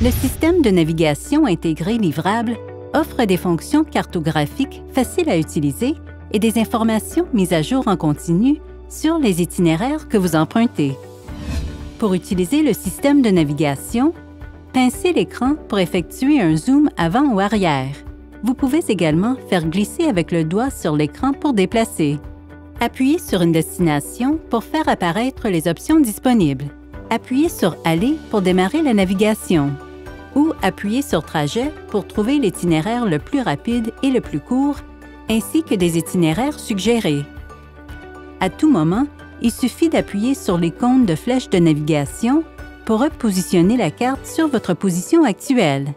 Le système de navigation intégré livrable offre des fonctions cartographiques faciles à utiliser et des informations mises à jour en continu sur les itinéraires que vous empruntez. Pour utiliser le système de navigation, pincez l'écran pour effectuer un zoom avant ou arrière. Vous pouvez également faire glisser avec le doigt sur l'écran pour déplacer. Appuyez sur une destination pour faire apparaître les options disponibles. Appuyez sur « Aller » pour démarrer la navigation. Ou appuyez sur « Trajet » pour trouver l'itinéraire le plus rapide et le plus court, ainsi que des itinéraires suggérés. À tout moment, il suffit d'appuyer sur l'icône de flèche de navigation pour repositionner la carte sur votre position actuelle.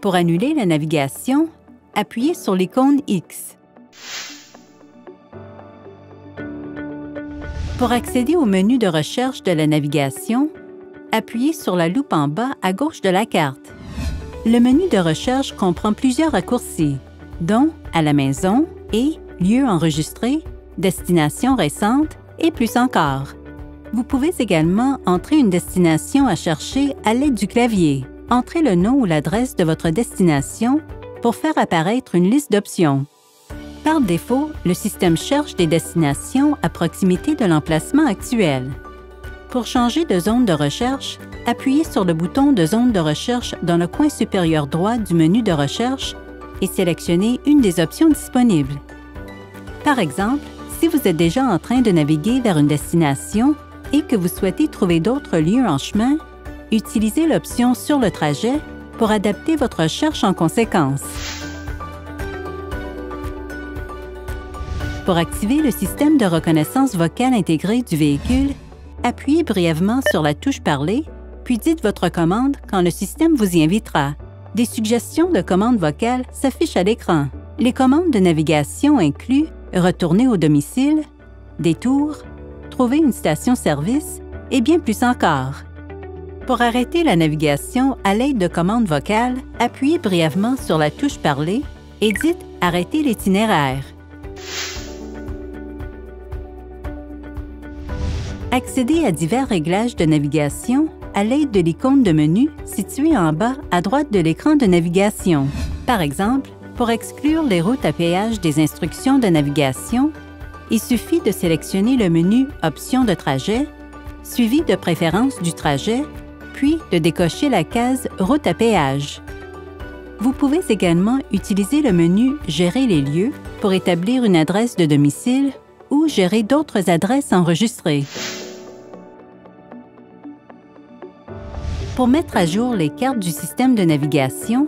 Pour annuler la navigation, appuyez sur l'icône X. Pour accéder au menu de recherche de la navigation, appuyez sur la loupe en bas à gauche de la carte. Le menu de recherche comprend plusieurs raccourcis, dont « À la maison » et « Lieu enregistré », « Destination récente » et plus encore. Vous pouvez également entrer une destination à chercher à l'aide du clavier. Entrez le nom ou l'adresse de votre destination pour faire apparaître une liste d'options. Par défaut, le système cherche des destinations à proximité de l'emplacement actuel. Pour changer de zone de recherche, appuyez sur le bouton de zone de recherche dans le coin supérieur droit du menu de recherche et sélectionnez une des options disponibles. Par exemple, si vous êtes déjà en train de naviguer vers une destination et que vous souhaitez trouver d'autres lieux en chemin, utilisez l'option « Sur le trajet » pour adapter votre recherche en conséquence. Pour activer le système de reconnaissance vocale intégré du véhicule, appuyez brièvement sur la touche « Parler », puis dites votre commande quand le système vous y invitera. Des suggestions de commandes vocales s'affichent à l'écran. Les commandes de navigation incluent « Retourner au domicile »,« Détour »,« Trouver une station-service » et bien plus encore. Pour arrêter la navigation à l'aide de commandes vocales, appuyez brièvement sur la touche « Parler » et dites « Arrêter l'itinéraire ». Accédez à divers réglages de navigation à l'aide de l'icône de menu située en bas à droite de l'écran de navigation. Par exemple, pour exclure les routes à péage des instructions de navigation, il suffit de sélectionner le menu « Options de trajet », suivi de préférence du trajet, puis de décocher la case « Route à péage ». Vous pouvez également utiliser le menu « Gérer les lieux » pour établir une adresse de domicile ou gérer d'autres adresses enregistrées. Pour mettre à jour les cartes du système de navigation,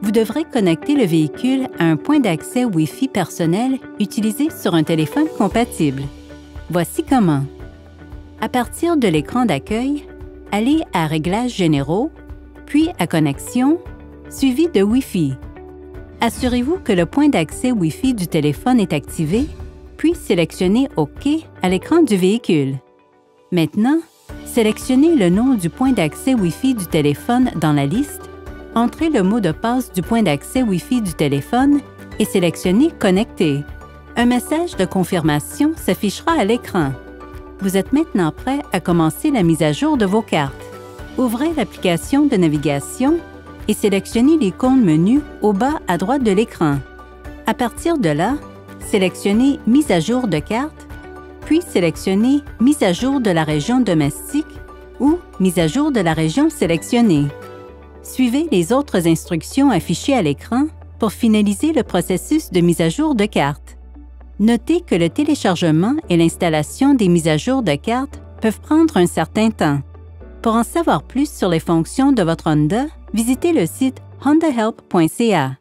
vous devrez connecter le véhicule à un point d'accès Wi-Fi personnel utilisé sur un téléphone compatible. Voici comment. À partir de l'écran d'accueil, allez à « Réglages généraux », puis à « Connexion », suivi de Wi-Fi. Assurez-vous que le point d'accès Wi-Fi du téléphone est activé, puis sélectionnez « OK » à l'écran du véhicule. Maintenant, sélectionnez le nom du point d'accès Wi-Fi du téléphone dans la liste, entrez le mot de passe du point d'accès Wi-Fi du téléphone et sélectionnez « Connecter ». Un message de confirmation s'affichera à l'écran. Vous êtes maintenant prêt à commencer la mise à jour de vos cartes. Ouvrez l'application de navigation et sélectionnez l'icône menu au bas à droite de l'écran. À partir de là, sélectionnez « Mise à jour de carte », puis sélectionnez « Mise à jour de la région domestique » ou « Mise à jour de la région sélectionnée ». Suivez les autres instructions affichées à l'écran pour finaliser le processus de mise à jour de carte. Notez que le téléchargement et l'installation des mises à jour de cartes peuvent prendre un certain temps. Pour en savoir plus sur les fonctions de votre Honda, visitez le site hondahelp.ca.